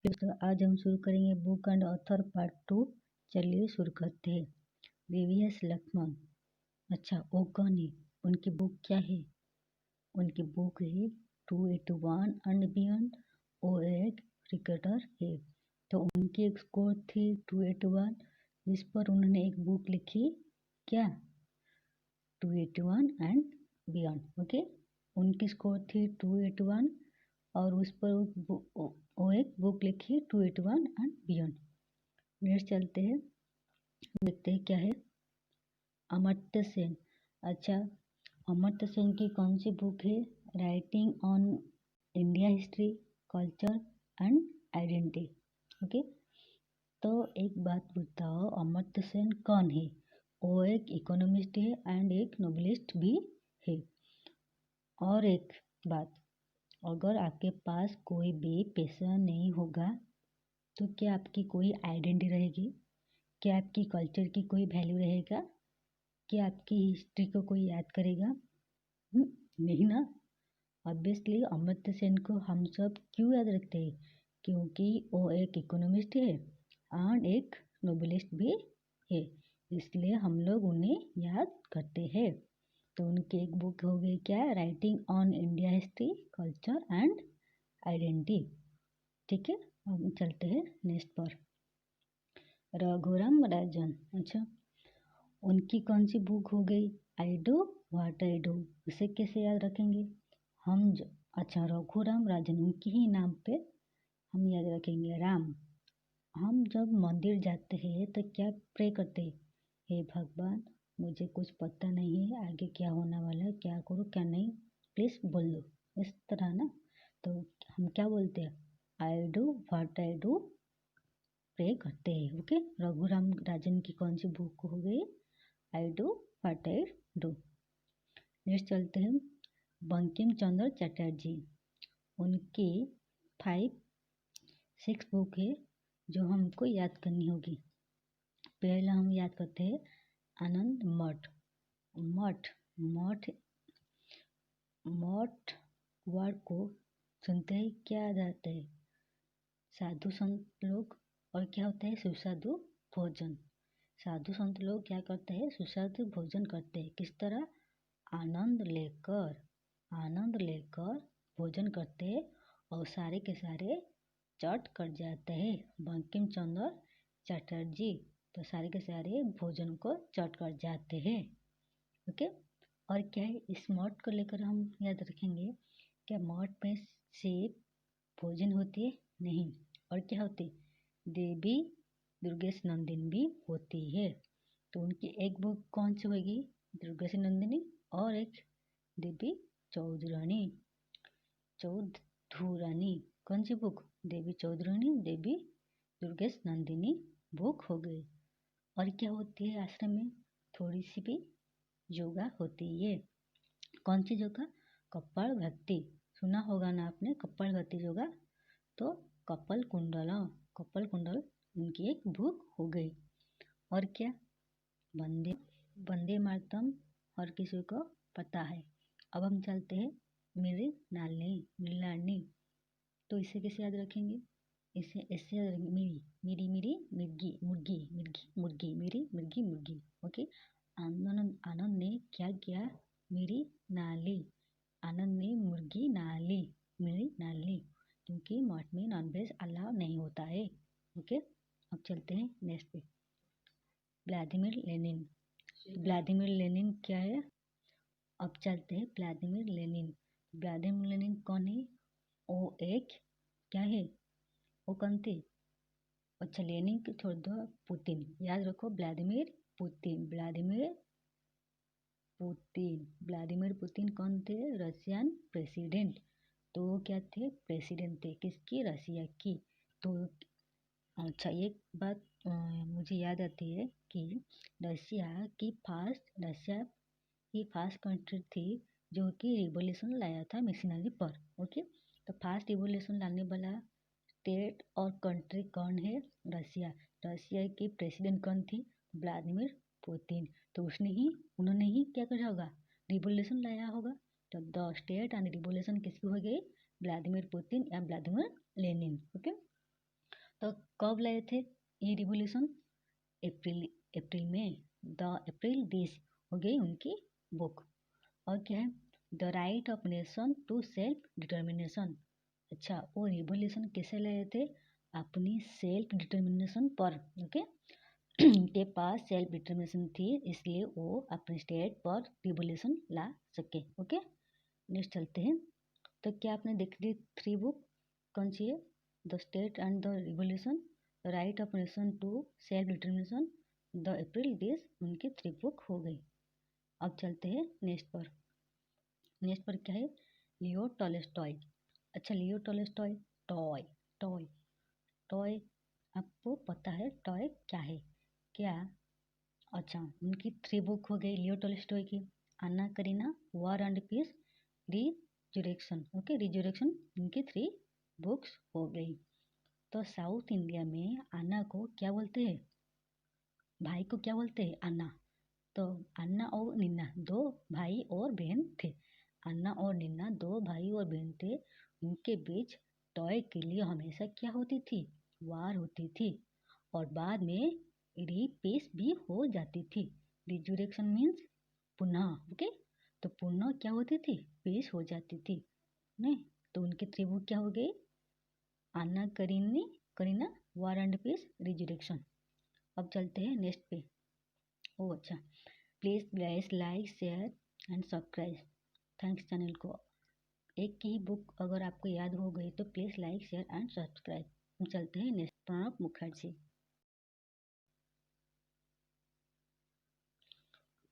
दोस्तों आज हम शुरू करेंगे बुक एंड ऑथर पार्ट 2। चलिए शुरू करते हैं। वीवीएस लक्ष्मण। अच्छा, वो कौन है? उनकी बुक क्या है? उनकी बुक है 281 एंड बियॉन्ड। वो एक क्रिकेटर है। तो उनकी एक स्कोर थी 281, जिस पर उन्होंने एक बुक लिखी। क्या? 281 एंड बियॉन्ड। ओके, उनकी स्कोर थी 281 और उस पर वो एक बुक लिखी 281 एंड बियॉन्ड। नेक्स्ट चलते हैं, देखते हैं क्या है। अमर्त्य सेन। अच्छा, अमर्त्य सेन की कौन सी बुक है? Writing on India history, culture and identity. Okay, तो एक बात बताओ, अमर्त्य सेन कौन है? वो एक इकोनॉमिस्ट है एंड एक नोबलिस्ट भी है। और एक बात, अगर आपके पास कोई भी पैसा नहीं होगा तो क्या आपकी कोई आइडेंटिटी रहेगी? क्या आपकी कल्चर की कोई वैल्यू रहेगा? क्या आपकी हिस्ट्री को कोई याद करेगा? नहीं ना। ऑब्वियसली अमर्त्य सेन को हम सब क्यों याद रखते हैं? क्योंकि वो एक इकोनॉमिस्ट है और एक नोबलिस्ट भी है, इसलिए हम लोग उन्हें याद करते हैं। तो उनकी एक बुक हो गई क्या? Writing on India history, culture and identity. ठीक है, अब चलते हैं नेक्स्ट पर। रघुराम राजन। अच्छा, उनकी कौन सी बुक हो गई? आई डू व्हाट आई डू। उसे कैसे याद रखेंगे हम? अच्छा, रघुराम राजन, उनकी ही नाम पे हम याद रखेंगे राम। हम जब मंदिर जाते हैं तो क्या प्रे करते हैं? हे भगवान, मुझे कुछ पता नहीं है आगे क्या होने वाला है, क्या करूँ क्या नहीं, प्लीज़ बोल दो, इस तरह ना। तो हम क्या बोलते हैं? I do what I do pray करते हैं। ओके, रघुराम राजन की कौन सी बुक हो गई? आई do what I do. Next चलते हैं, बंकिम चंद्र चटर्जी। उनकी 5-6 बुक है जो हमको याद करनी होगी। पहला हम याद करते हैं आनंद मठ। मठ मठ मठ वर्ड को सुनते ही क्या याद आता है? साधु संत लोग। और क्या होता है? सुसाधु भोजन। साधु संत लोग क्या करते हैं? सुसाधु भोजन करते हैं। किस तरह? आनंद लेकर भोजन करते हैं और सारे के सारे चट कर जाते हैं। बंकिम चंद्र चटर्जी तो सारे के सारे भोजन को चट कर जाते हैं। ओके, और क्या है इस मठ को लेकर हम याद रखेंगे? क्या मठ में सिर्फ भोजन होती है? नहीं, और क्या होती है? देवी दुर्गेश नंदिनी भी होती है। तो उनकी एक बुक कौन सी होगी? दुर्गेश नंदिनी। और एक देवी चौधरानी। कौन सी बुक? देवी चौधरानी, देवी दुर्गेश नंदिनी बुक हो गई। और क्या होती है आश्रम में? थोड़ी सी भी योगा होती है। कौन सी योगा? कपाल भक्ति। सुना होगा ना आपने, कपाल भक्ति योगा। तो कपाल कुंडल उनकी एक बुक हो गई। और क्या? वंदे मातरम हर किसी को पता है। अब हम चलते हैं मेरी नानी। तो इसे कैसे याद रखेंगे? इसे ऐसे याद रखेंगे, मेरी मेरी मिर्गी मुर्गी। ओके, आनंद ने क्या किया? मेरी नाली। आनंद ने मुर्गी नाली, मेरी नाली, क्योंकि मठ में नॉनवेज अलाउ नहीं होता है। ओके, अब चलते हैं नेक्स्ट पे। व्लादिमीर लेनिन क्या है? अब चलते हैं व्लादिमीर लेनिन कौन है? वो एक क्या है? वो कौन थे? अच्छा, लेनिन को छोड़ दो, पुतिन याद रखो। व्लादिमीर पुतिन कौन थे? Russian president. तो वो क्या थे? प्रेसिडेंट थे किसकी? रशिया की। तो अच्छा, एक बात मुझे याद आती है कि रशिया की फर्स्ट कंट्री थी जो कि रिवोल्यूशन लाया था मशीनरी पर। ओके, तो फर्स्ट रिवोल्यूशन लाने वाला स्टेट और कंट्री कौन है? रशिया की प्रेसिडेंट कौन थी? Vladimir Putin. तो उन्होंने ही क्या करा होगा? रिवोल्यूशन लाया होगा। तो द स्टेट एंड रिवोल्यूशन किसकी हो गई? व्लादिमीर पुतिन या व्लादिमीर लेनिन। ओके, कब लाए थे ये रिवोल्यूशन? अप्रैल में। द अप्रैल दिस हो गई उनकी बुक। और क्या है? The right of nation to self determination. अच्छा, वो रिवोल्यूशन कैसे लाए थे? अपनी सेल्फ डिटर्मिनेशन पर। ओके, उनके पास सेल्फ डिटर्मिनेशन थी, इसलिए वो अपने स्टेट पर रिवोल्यूशन ला सके। ओके, नेक्स्ट चलते हैं। तो क्या आपने देख ली 3 बुक? कौन सी है? The state and the revolution, right of nation to self determination, the April days, उनकी 3 बुक हो गई। अब चलते हैं नेक्स्ट पर। नेक्स्ट पर क्या है? Leo Tolstoy. अच्छा, Leo Tolstoy, toy toy toy, आपको पता है टॉय क्या है क्या? अच्छा, उनकी 3 बुक हो गई लियो टॉलस्टॉय की। Anna Karenina, war and peace, resurrection. Okay, resurrection, उनकी 3 बुक्स हो गई। तो साउथ इंडिया में अन्ना को क्या बोलते हैं? भाई को क्या बोलते हैं? अन्ना। तो अन्ना और निन्ना 2 भाई और बहन थे। अन्ना और निन्ना 2 भाई और बहन थे। उनके बीच टॉय के लिए हमेशा क्या होती थी? वार होती थी। और बाद में पीस भी हो जाती थी। रिजुरेक्शन मीन्स पुनः। ओके, तो पुनः क्या होती थी? पीस हो जाती थी। नहीं, तो उनकी त्रिभुज क्या हो गई? अन्ना करीना, वार एंड पीस, रिजुरेक्शन। अब चलते हैं नेक्स्ट पे। ओ अच्छा, please guys like share and subscribe. Thanks channel को। एक की ही बुक अगर आपको याद हो गई तो please like share and subscribe. चलते हैं नेक्स्ट। प्रणब मुखर्जी।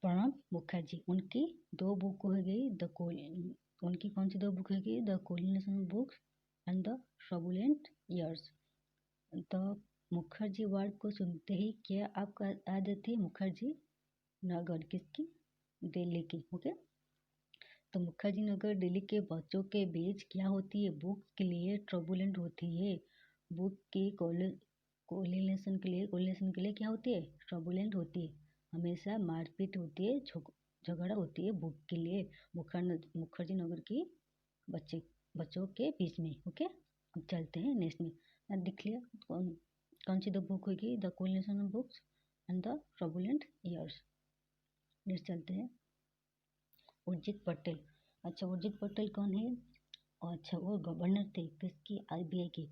प्रणब मुखर्जी, उनकी 2 बुक हो गई। उनकी कौन सी 2 बुक हो गई? The coalition books and the turbulent years. The Mukherjee word को सुनते ही क्या आपको याद आती है? मुखर्जी नगर, किसकी? दिल्ली की। ओके, तो मुखर्जी नगर दिल्ली के बच्चों के बीच क्या होती है? बुक के लिए ट्रबुलेंट होती है। बुक की कोलिनेशन के लिए क्या होती है? ट्रबुलेंट होती है। हमेशा मारपीट होती है, झगड़ा होती है बुक के लिए मुखर्जी नगर की बच्चों के बीच में। ओके, अब चलते हैं नेक्स्ट में। अब देख लिया कौन सी 2 बुक होगी? The coalition books and the turbulent years. Next चलते हैं। उर्जित पटेल। अच्छा, उर्जित पटेल कौन है? अच्छा, वो गवर्नर थे किसकी? आरबीआई की।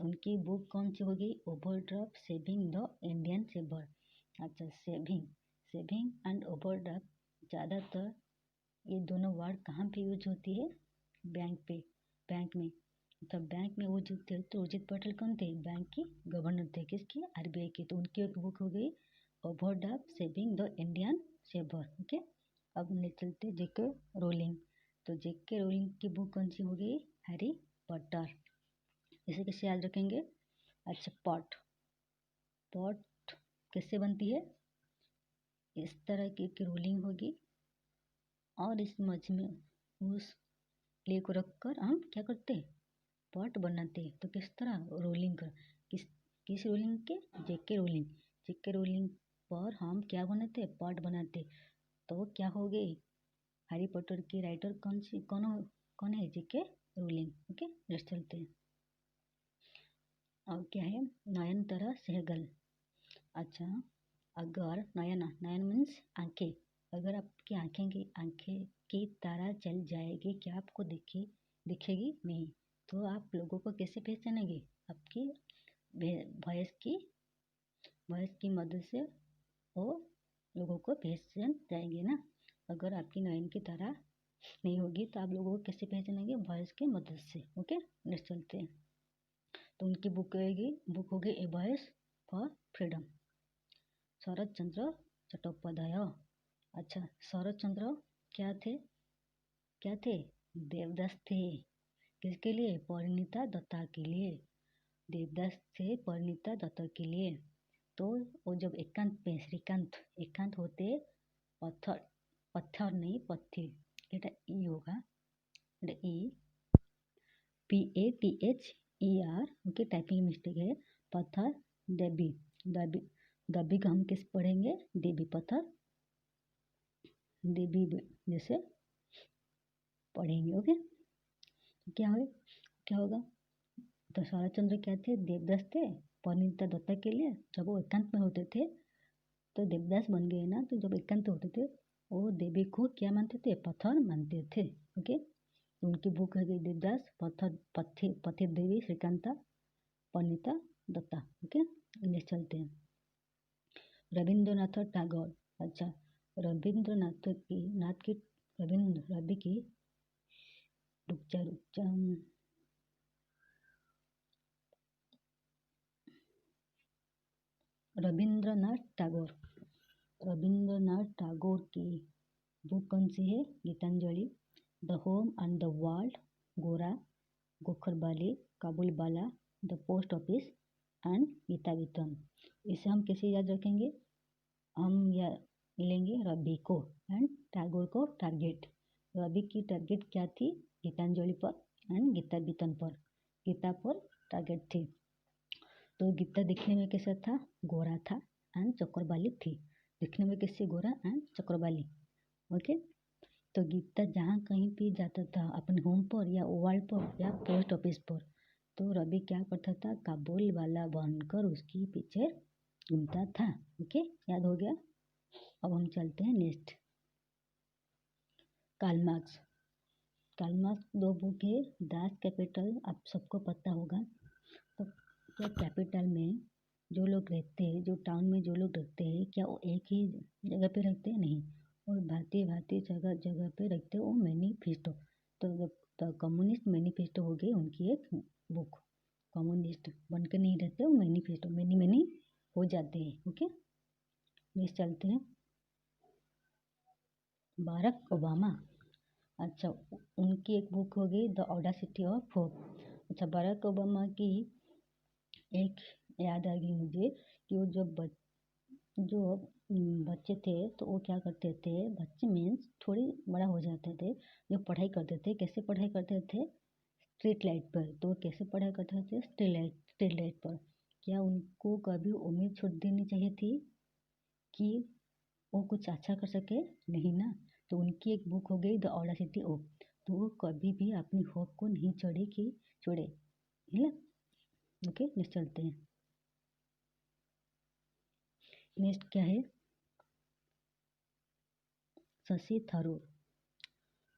उनकी बुक कौन सी होगी? Overdraft saving the Indian saver. अच्छा, सेविंग एंड ओवरड्राफ्ट ज़्यादातर ये दोनों वर्ड कहाँ पे यूज होती है? बैंक में। तो बैंक में वो जो थे, तो उर्जित पटेल कौन थे? बैंक की गवर्नर थे, किसकी? आरबीआई की। तो उनकी एक बुक हो गई overdraft saving the Indian saver. Okay, अब चलते जेके रोलिंग। तो जेके रोलिंग की बुक कौन सी हो गई? Harry Potter. इसे कैसे याद रखेंगे? अच्छा, पॉट कैसे बनती है? इस तरह की रोलिंग होगी और इस मध्य में उस क्ले को रखकर हम क्या करते हैं? पॉट बनाते हैं। तो किस तरह? रोलिंग कर। किस रोलिंग के? जेके रोलिंग पर हम क्या बनाते हैं? पॉट बनाते। तो क्या हो गई? हैरी पॉटर की राइटर कौन है? जेके रोलिंग। ओके, नेक्स्ट चलते हैं। और क्या है? नयनतारा सहगल। अच्छा, अगर नयन मीन्स आंखें। अगर आपकी आंखें की तारा चल जाएगी, क्या आपको दिखेगी नहीं? तो आप लोगों को कैसे पहचानेंगे? आपकी वॉइस की मदद से वो लोगों को पहचान जाएंगे ना। अगर आपकी नयन की तारा नहीं होगी तो आप लोगों को कैसे पहचानेंगे? वॉइस की मदद से। ओके, नेक्स्ट चलते हैं। तो उनकी बुक होगी ए वॉइस फॉर फ्रीडम। शरद चंद्र चट्टोपाध्याय। अच्छा, शरद चंद्र क्या थे? देवदास थे। किसके लिए? परिणीता दत्ता के लिए। देवदास थे परिणीता दत्ता के लिए। तो वो जब एकांत होते, पत्थर नहीं पत्थर, এটা ई होगा, এটা ई PATHER। ओके, टाइपिंग मिस्टेक है। पत्थर देवी। दबी का हम किस पढ़ेंगे? देवी। पत्थर देवी जैसे पढ़ेंगे। ओके, क्या होगा? तो शरतचंद्र क्या थे, देवदास थे परिणीता दत्ता के लिए। जब वो एकांत में होते थे तो देवदास बन गए ना, तो जब एकांत होते थे वो देवी को क्या मानते थे, पत्थर मानते थे। ओके, उनकी बुक है गई देवदास, पत्थर पथिर देवी, श्रीकांता, परिणीता दत्ता। ओके, नेक्स्ट चलते हैं। रविंद्रनाथ टैगोर। अच्छा, रविंद्रनाथ की नाथ की रवि की रुक जा रविंद्रनाथ टैगोर की बुक कौन सी है, Geetanjali, the home and the world, गोरा, गोखरबाली, काबुलवाला, द पोस्ट ऑफिस एंड गीतावितन। इसे हम कैसे याद रखेंगे, हम लेंगे रवि को एंड टैगोर को टारगेट। रवि की टारगेट क्या थी, गीतांजलि पर एंड गीतावितन पर, गीता पर टारगेट थी। तो गीता दिखने में कैसा था, गोरा था एंड चक्रवाली थी, दिखने में कैसे, गोरा एंड चक्रवाली। ओके, तो गीता जहाँ कहीं भी जाता था अपने होम पर या वर्ल्ड पर या पोस्ट ऑफिस पर, तो रवि क्या करता था, काबुल वाला बनकर उसकी पीछे घूमता था। ओके, याद हो गया। अब हम चलते हैं next, Karl Marx. Karl Marx दो बुक है, दास कैपिटल, आप सबको पता होगा। तो कैपिटल में जो लोग रहते हैं, जो टाउन में जो लोग रहते हैं, क्या वो एक ही जगह पे रहते हैं, नहीं, और भांति भांति जगह जगह पे रहते हैं। वो मैनिफेस्टो, तो कम्युनिस्ट मैनिफेस्टो हो गई उनकी एक बुक। कम्युनिस्ट बन के नहीं रहते, वो मैनिफेस्टो मैनी हो जाते हैं। ओके, नेक्स्ट चलते हैं, बाराक ओबामा। अच्छा, उनकी एक बुक हो गई द ऑडेसिटी ऑफ होप। अच्छा, बाराक ओबामा की एक याद आ गई मुझे कि वो जो बच्चे थे तो वो क्या करते थे, बच्चे मीन्स थोड़ी बड़ा हो जाते थे, जो पढ़ाई करते थे, कैसे पढ़ाई करते थे, स्ट्रीट लाइट पर। तो वो कैसे पढ़ाई करते थे, स्ट्रीट लाइट पर। क्या उनको कभी उम्मीद छोड़ देनी चाहिए थी कि वो कुछ अच्छा कर सके, नहीं ना। तो उनकी एक बुक हो गई द ऑडेसिटी ऑफ, तो वो कभी भी अपनी होप को नहीं छोड़े, है ना। ओके, नेक्स्ट चलते हैं। नेक्स्ट क्या है, शशि थरूर।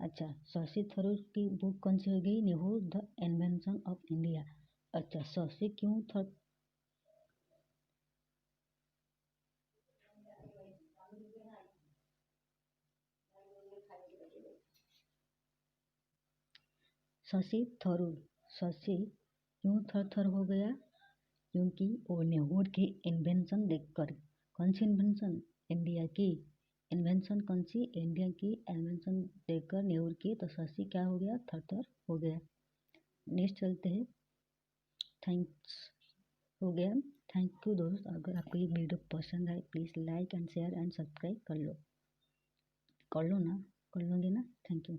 अच्छा, शशि थरूर की बुक कौन सी हो गई, Nehru the invention of India. अच्छा, शशि क्यों थर शशि थरूर, शशि क्यों थर हो गया, क्योंकि वो नेहरू की इन्वेंशन देखकर। कौन सी इन्वेंशन, इंडिया की इन्वेंशन, कौन सी, इंडिया की इन्वेंशन देखकर नेहरू की, तो शशि क्या हो गया, थर हो गया। नेक्स्ट चलते हैं, थैंक्स हो गया। थैंक यू दोस्त, अगर आपको ये वीडियो पसंद आए please like and share and subscribe कर लो ना, कर लोगे ना, थैंक यू।